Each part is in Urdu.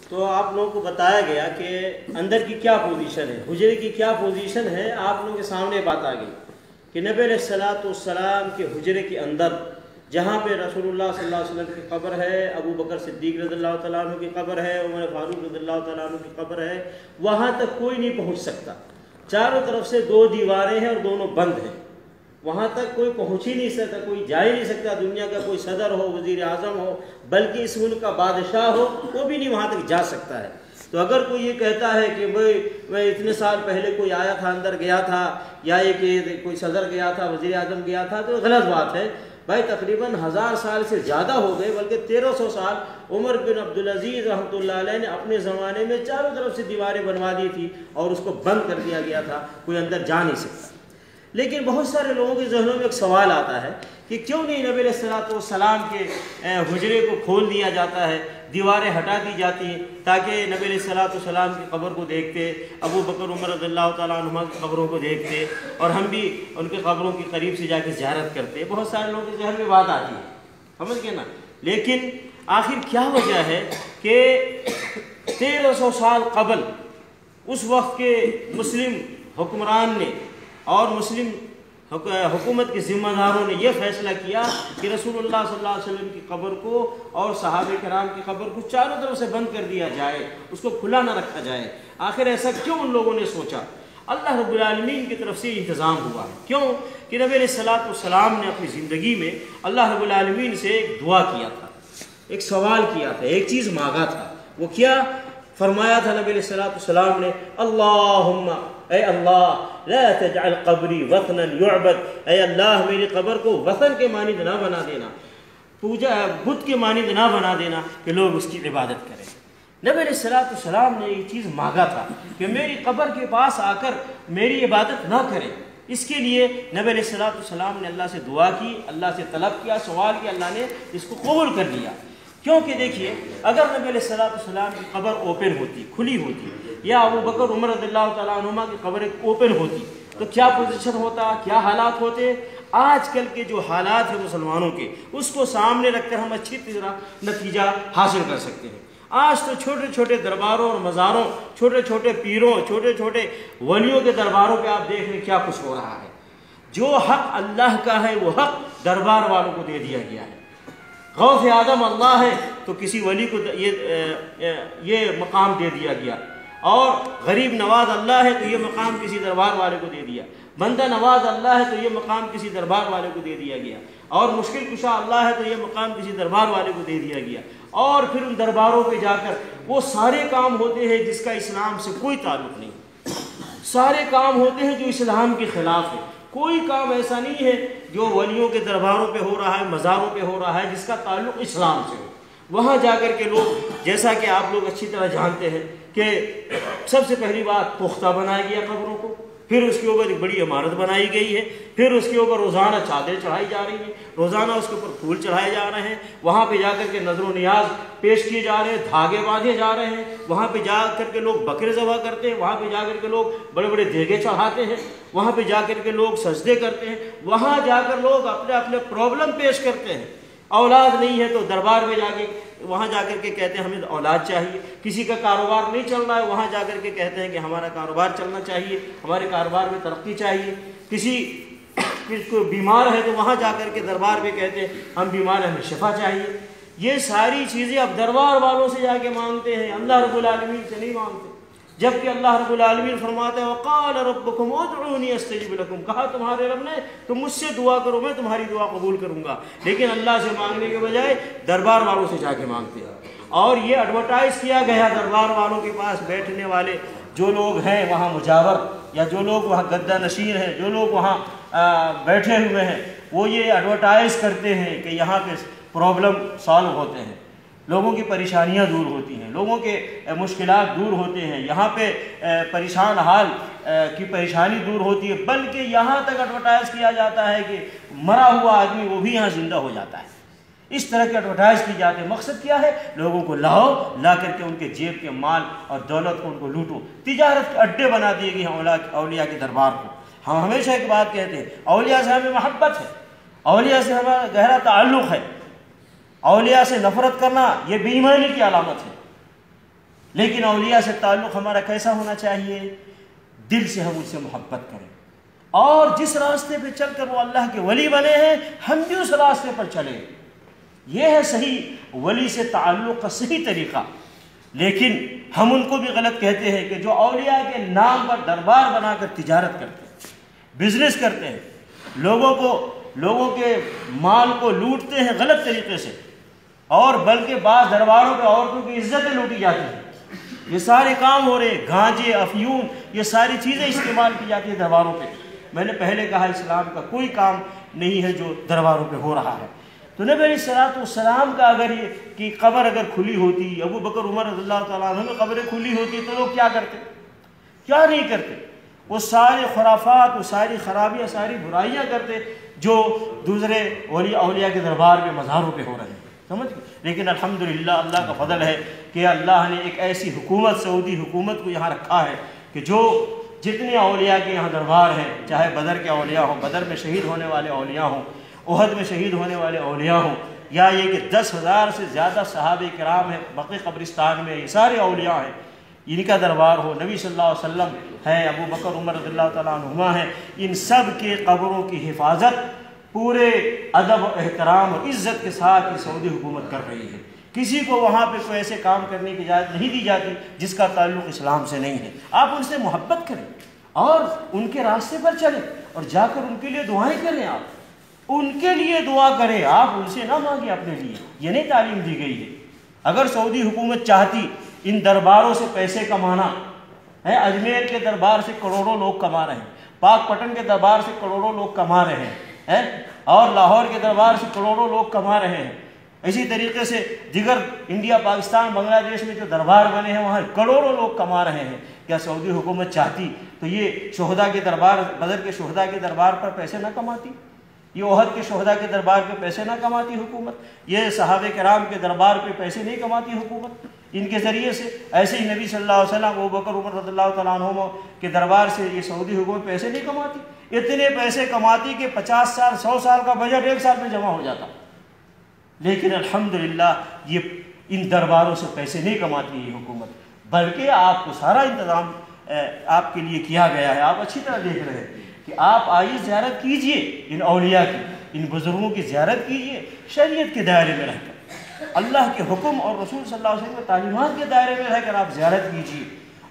تو آپ لوگوں کو بتایا گیا کہ اندر کی کیا پوزیشن ہے، حجرے کی کیا پوزیشن ہے. آپ لوگوں کے سامنے بات آ گئی کہ نبی علیہ الصلوۃ والسلام کے حجرے کے اندر جہاں پہ رسول اللہ صلی اللہ علیہ وسلم کی قبر ہے، ابو بکر صدیق رضی اللہ تعالیٰ عنہ کی قبر ہے، عمر فاروق رضی اللہ تعالیٰ عنہ کی قبر ہے، وہاں تک کوئی نہیں پہنچ سکتا. چاروں طرف سے 2 دیواریں ہیں اور دونوں بند ہیں. وہاں تک کوئی پہنچ ہی نہیں سکتا، کوئی جا ہی نہیں سکتا. دنیا کا کوئی صدر ہو، وزیر اعظم ہو، بلکہ اس ملک کا بادشاہ ہو، وہ بھی نہیں وہاں تک جا سکتا ہے. تو اگر کوئی یہ کہتا ہے کہ میں اتنے سال پہلے کوئی آیا تھا، اندر گیا تھا، یا یہ کہ کوئی صدر گیا تھا، وزیر اعظم گیا تھا، تو غلط بات ہے. بھائی تقریباً 1000 سال سے زیادہ ہو گئے، بلکہ 1300 سال عمر بن عبدالعزیز رحمۃ اللہ علیہ نے اپنے زمانے میں چاروں طرف سے دیواریں بنوا دی تھی اور اس کو بند کر دیا گیا تھا، کوئی اندر جا نہیں سکتا. لیکن بہت سارے لوگوں کے ذہنوں میں ایک سوال آتا ہے کہ کیوں نہیں نبی علیہ الصلوۃ والسلام کے حجرے کو کھول دیا جاتا ہے، دیواریں ہٹا دی جاتی ہیں تاکہ نبی علیہ الصلوۃ والسلام کی قبر کو دیکھتے، ابو بکر عمر رضی اللہ تعالیٰ عنہ کی قبروں کو دیکھتے، اور ہم بھی ان کے قبروں کے قریب سے جا کے زیارت کرتے. بہت سارے لوگوں کے ذہن میں بات آتی ہے، سمجھ گئے نا. لیکن آخر کیا وجہ ہے کہ 1300 سال قبل اس وقت کے مسلم حکمران نے اور مسلم حکومت کے ذمہ داروں نے یہ فیصلہ کیا کہ رسول اللہ صلی اللہ علیہ وسلم کی قبر کو اور صحابہ کرام کی قبر کو چاروں طرف سے بند کر دیا جائے، اس کو کھلا نہ رکھا جائے. آخر ایسا کیوں ان لوگوں نے سوچا؟ اللہ رب العالمین کی طرف سے انتظام ہوا ہے. کیوں کہ نبی علیہ الصلوۃ والسلام نے اپنی زندگی میں اللہ رب العالمین سے ایک دعا کیا تھا، ایک سوال کیا تھا، ایک چیز مانگا تھا. وہ کیا فرمایا تھا نبی علیہ الصلوۃ والسلام نے؟ اللہم، اے اللہ، لا تجعل قبری وطنا یعبد، اے اللہ میری قبر کو وطن کے مانند نہ بنا دینا، پوجا بت کے مانند نہ بنا دینا کہ لوگ اس کی عبادت کریں. نبی علیہ الصلوۃ والسلام نے یہ چیز مانگا تھا کہ میری قبر کے پاس آ کر میری عبادت نہ کریں. اس کے لیے نبی علیہ الصلوۃ والسلام نے اللہ سے دعا کی، اللہ سے طلب کیا، سوال کیا، اللہ نے اس کو قبول کر لیا. کیونکہ دیکھیے اگر نبی علیہ الصلوۃ والسلام کی قبر اوپن ہوتی، کھلی ہوتی، یا ابو بکر عمر رضی اللہ تعالیٰ عنہما کی قبر اوپن ہوتی، تو کیا پوزیشن ہوتا، کیا حالات ہوتے؟ آج کل کے جو حالات ہیں مسلمانوں کے، اس کو سامنے رکھ کر ہم اچھی طرح نتیجہ حاصل کر سکتے ہیں. آج تو چھوٹے چھوٹے درباروں اور مزاروں، چھوٹے چھوٹے پیروں، چھوٹے چھوٹے ولیوں کے درباروں پہ آپ دیکھ رہے کیا کچھ ہو رہا ہے. جو حق اللہ کا ہے وہ حق دربار والوں کو دے دیا گیا ہے. غوث اعظم اللہ ہے تو کسی ولی کو یہ مقام دے دیا گیا، اور غریب نواز اللہ ہے تو یہ مقام کسی دربار والے کو دے دیا، بندہ نواز اللہ ہے تو یہ مقام کسی دربار والے کو دے دیا گیا، اور مشکل کشا اللہ ہے تو یہ مقام کسی دربار والے کو دے دیا گیا. اور پھر ان درباروں پہ جا کر وہ سارے کام ہوتے ہیں جس کا اسلام سے کوئی تعلق نہیں، سارے کام ہوتے ہیں جو اسلام کے خلاف ہے. کوئی کام ایسا نہیں ہے جو ولیوں کے درباروں پہ ہو رہا ہے، مزاروں پہ ہو رہا ہے، جس کا تعلق اسلام سے ہو. وہاں جا کر کے لوگ، جیسا کہ آپ لوگ اچھی طرح جانتے ہیں کہ سب سے پہلی بات پختہ بنایا گیا قبروں کو، پھر اس کے اوپر ایک بڑی عمارت بنائی گئی ہے، پھر اس کے اوپر روزانہ چادر چڑھائی جا رہی ہیں، روزانہ اس کے اوپر پھول چڑھائے جا رہے ہیں، وہاں پہ جا کر کے نظر و نیاز پیش کیے جا رہے ہیں، دھاگے باندھے جا رہے ہیں، وہاں پہ جا کر کے لوگ بکرے ذبح کرتے ہیں، وہاں پہ جا کر کے لوگ بڑے بڑے دیگے چڑھاتے ہیں، وہاں پہ جا کر کے لوگ سجدے کرتے ہیں، وہاں جا کر لوگ اپنے اپنے پرابلم پیش کرتے ہیں. اولاد نہیں ہے تو دربار میں جا کے وہاں جا کر کے کہتے ہیں ہمیں اولاد چاہیے. کسی کا کاروبار نہیں چل رہا ہے، وہاں جا کر کے کہتے ہیں کہ ہمارا کاروبار چلنا چاہیے، ہمارے کاروبار میں ترقی چاہیے. کسی کو بیمار ہے تو وہاں جا کر کے دربار میں کہتے ہیں ہم بیمار ہیں، ہمیں شفا چاہیے. یہ ساری چیزیں اب دربار والوں سے جا کے مانگتے ہیں، اللہ رب العالمین سے نہیں مانگتے. جبکہ اللہ رب العالمین فرماتا ہے وقال ربکم ادعونی استجب لکم، کہا تمہارے رب نے تم مجھ سے دعا کرو میں تمہاری دعا قبول کروں گا. لیکن اللہ سے مانگنے کے بجائے دربار والوں سے جا کے مانگتے ہیں. اور یہ ایڈورٹائز کیا گیا دربار والوں کے پاس بیٹھنے والے جو لوگ ہیں وہاں مجاور، یا جو لوگ وہاں گدہ نشین ہیں، جو لوگ وہاں بیٹھے ہوئے ہیں، وہ یہ ایڈورٹائز کرتے ہیں کہ یہاں پہ پرابلم سالو ہوتے ہیں، لوگوں کی پریشانیاں دور ہوتی ہیں، لوگوں کے مشکلات دور ہوتے ہیں، یہاں پہ پریشان حال کی پریشانی دور ہوتی ہے. بلکہ یہاں تک ایڈورٹائز کیا جاتا ہے کہ مرا ہوا آدمی وہ بھی یہاں زندہ ہو جاتا ہے. اس طرح کے ایڈورٹائز کی جاتے ہیں. مقصد کیا ہے؟ لوگوں کو لاؤ، لا کر کے ان کے جیب کے مال اور دولت کو ان کو لوٹو. تجارت کے اڈے بنا دیے گئے ہیں اولیاء کے دربار کو. ہم ہمیشہ ایک بات کہتے ہیں، اولیاء سے ہمیں محبت ہے، اولیاء سے ہمارا گہرا تعلق ہے. اولیاء سے نفرت کرنا یہ بے ایمانی کی علامت ہے. لیکن اولیاء سے تعلق ہمارا کیسا ہونا چاہیے؟ دل سے ہم ان سے محبت کریں، اور جس راستے پہ چل کر وہ اللہ کے ولی بنے ہیں ہم بھی اس راستے پر چلیں۔ یہ ہے صحیح ولی سے تعلق کا صحیح طریقہ۔ لیکن ہم ان کو بھی غلط کہتے ہیں کہ جو اولیاء کے نام پر دربار بنا کر تجارت کرتے ہیں، بزنس کرتے ہیں، لوگوں کے مال کو لوٹتے ہیں غلط طریقے سے، اور بلکہ بعض درباروں پہ عورتوں کی عزتیں لوٹی جاتی ہیں۔ یہ سارے کام ہو رہے، گانجے، افیون، یہ ساری چیزیں استعمال کی جاتی ہیں درباروں پہ۔ میں نے پہلے کہا اسلام کا کوئی کام نہیں ہے جو درباروں پہ ہو رہا ہے۔ تو نبی علیہ الصلوۃ والسلام کا اگر یہ کہ قبر اگر کھلی ہوتی، ابو بکر عمر رضی اللہ تعالیٰ عنہ میں قبریں کھلی ہوتی تو لوگ کیا کرتے؟ کیا نہیں کرتے؟ وہ سارے خرافات، وہ ساری خرابیاں، ساری برائیاں کرتے جو دوسرے اولیاء کے دربار میں مزاروں پہ ہو رہے ہیں، سمجھ گئے؟ لیکن الحمدللہ اللہ کا فضل ہے کہ اللہ نے ایک ایسی حکومت، سعودی حکومت کو یہاں رکھا ہے کہ جو جتنے اولیاء کے یہاں دربار ہیں، چاہے بدر کے اولیاء ہوں، بدر میں شہید ہونے والے اولیاء ہوں، احد میں شہید ہونے والے اولیاء ہوں، یا یہ کہ 10,000 سے زیادہ صحابہ کرام ہیں بقیع قبرستان میں، یہ سارے اولیاء ہیں، ان کا دربار ہو، نبی صلی اللہ علیہ وسلم ہے، ابو بکر عمر رضی اللہ تعالیٰ عنہما ہیں، ان سب کے قبروں کی حفاظت پورے ادب و احترام اور عزت کے ساتھ یہ سعودی حکومت کر رہی ہے۔ کسی کو وہاں پہ کوئی ایسے کام کرنے کی اجازت نہیں دی جاتی جس کا تعلق اسلام سے نہیں ہے۔ آپ ان سے محبت کریں اور ان کے راستے پر چلیں، اور جا کر ان کے لیے دعائیں کریں، آپ ان کے لیے دعا کریں، آپ ان سے نہ مانگیں اپنے لیے، یہ نہیں تعلیم دی گئی ہے۔ اگر سعودی حکومت چاہتی ان درباروں سے پیسے کمانا ہے، اجمیر کے دربار سے کروڑوں لوگ کما رہے ہیں، پاک پٹن کے دربار سے کروڑوں لوگ کما رہے ہیں، اور لاہور کے دربار سے کروڑوں لوگ کما رہے ہیں، اسی طریقے سے دیگر انڈیا، پاکستان، بنگلہ دیش میں جو دربار بنے ہیں وہاں کروڑوں لوگ کما رہے ہیں۔ کیا سعودی حکومت چاہتی تو یہ شہداء کے دربار، بدر کے شہداء کے دربار پر پیسے نہ کماتی؟ یہ احد کے شہداء کے دربار پہ پیسے نہ کماتی حکومت؟ یہ صحابہ کرام کے دربار پہ پیسے نہیں کماتی حکومت ان کے ذریعے سے؟ ایسے ہی نبی صلی اللہ علیہ وسلم، ابو بکر عمر رضی اللہ تعالیٰ عنہ کے دربار سے یہ سعودی حکومت پیسے نہیں کماتی؟ اتنے پیسے کماتی کہ 50 سال 100 سال کا بجٹ 1 سال میں جمع ہو جاتا۔ لیکن الحمدللہ یہ ان درباروں سے پیسے نہیں کماتی یہ حکومت، بلکہ آپ کو سارا انتظام آپ کے لیے کیا گیا ہے۔ آپ اچھی طرح دیکھ رہے ہیں کہ آپ آئیے، زیارت کیجئے ان اولیاء کی، ان بزرگوں کی زیارت کیجئے شریعت کے دائرے میں رہ کر، اللہ کے حکم اور رسول صلی اللہ علیہ وسلم کے تعلیمات کے دائرے میں رہ کر آپ زیارت کیجئے۔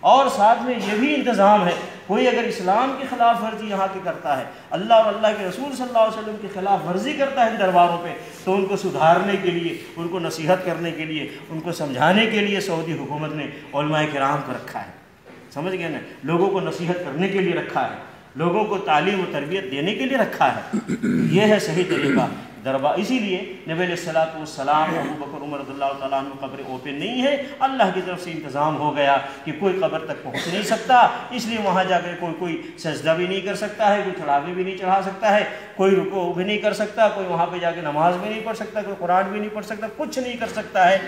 اور ساتھ میں یہ بھی انتظام ہے، کوئی اگر اسلام کی خلاف ورزی یہاں کی کرتا ہے، اللہ اور اللہ کے رسول صلی اللہ علیہ وسلم کی خلاف ورزی کرتا ہے ان درباروں پہ، تو ان کو سدھارنے کے لیے، ان کو نصیحت کرنے کے لیے، ان کو سمجھانے کے لیے سعودی حکومت نے علماء کرام کو رکھا ہے، سمجھ گئے نا؟ لوگوں کو نصیحت کرنے کے لیے رکھا ہے، لوگوں کو تعلیم و تربیت دینے کے لیے رکھا ہے۔ یہ ہے صحیح طریقہ دربار۔ اسی لیے نبی علیہ الصلوۃ والسلام، ابو بکر عمر رضی اللہ تعالیٰ عنہ قبر اوپن نہیں ہے، اللہ کی طرف سے انتظام ہو گیا کہ کوئی قبر تک پہنچ نہیں سکتا، اس لیے وہاں جا کر کوئی سجدہ بھی نہیں کر سکتا ہے، کوئی چڑھاوے بھی نہیں چڑھا سکتا ہے، کوئی رکوع بھی نہیں کر سکتا، کوئی وہاں پہ جا کے نماز بھی نہیں پڑھ سکتا، کوئی قرآن بھی نہیں پڑھ سکتا، کچھ نہیں کر سکتا ہے۔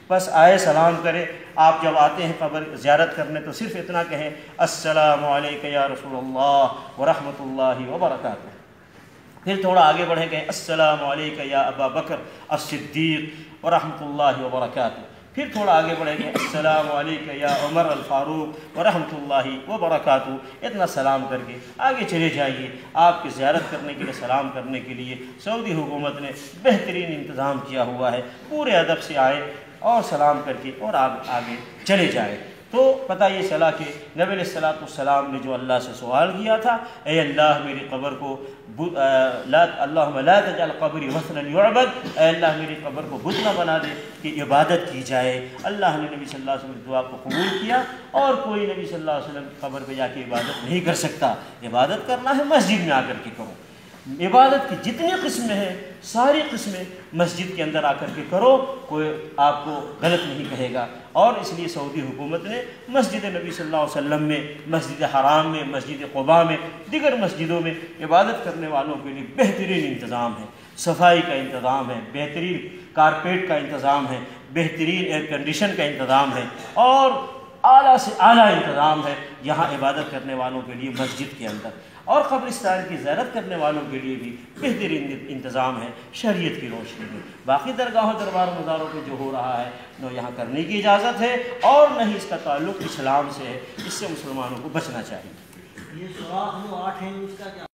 بس آئے سلام کرے۔ آپ جب آتے ہیں قبر زیارت کرنے تو صرف اتنا کہیں السلام علیکم یا رسول اللہ ورحمۃ اللہ وبرکاتہ۔ پھر تھوڑا آگے بڑھیں، کہیں السلام علیکم یا ابا بکر الصدیق ورحمۃ اللہ وبرکاتہ۔ پھر تھوڑا آگے بڑھیں گے السلام علیکم یا عمر الفاروق ورحمۃ اللہ وبرکاتہ۔ اتنا سلام کر کے آگے چلے جائیے۔ آپ کی زیارت کرنے کے لیے، سلام کرنے کے لیے سعودی حکومت نے بہترین انتظام کیا ہوا ہے۔ پورے ادب سے آئے اور سلام کر کے اور آپ آگے چلے جائیں۔ تو پتہ یہ چلا کہ نبی علیہ الصلوۃ والسلام نے جو اللہ سے سوال کیا تھا، اے اللہ میری قبر کو اللہم لا تجعل قبری وثنا یعبد، اے اللہ میری قبر کو بت نہ بنا دے کہ عبادت کی جائے۔ اللہ نے نبی صلی اللہ علیہ وسلم کی دعا کو قبول کیا، اور کوئی نبی صلی اللہ علیہ وسلم کی قبر پہ جا کے عبادت نہیں کر سکتا۔ عبادت کرنا ہے مسجد میں آ کر کے کرو۔ عبادت کی جتنی قسمیں ہیں ساری قسمیں مسجد کے اندر آ کر کے کرو، کوئی آپ کو غلط نہیں کہے گا۔ اور اس لیے سعودی حکومت نے مسجد نبی صلی اللہ علیہ وسلم میں، مسجد حرام میں، مسجد قباء میں، دیگر مسجدوں میں عبادت کرنے والوں کے لیے بہترین انتظام ہے۔ صفائی کا انتظام ہے، بہترین کارپیٹ کا انتظام ہے، بہترین ایئر کنڈیشن کا انتظام ہے، اور اعلیٰ سے اعلیٰ انتظام ہے یہاں عبادت کرنے والوں کے لیے مسجد کے اندر، اور قبرستان کی زیارت کرنے والوں کے لیے بھی بہترین انتظام ہے شریعت کی روشنی میں۔ باقی درگاہوں دربار مزاروں پہ جو ہو رہا ہے نہ یہاں کرنے کی اجازت ہے اور نہ ہی اس کا تعلق اسلام سے ہے، اس سے مسلمانوں کو بچنا چاہیے۔ یہ سوراخ جو 8 ہیں اس کا کیا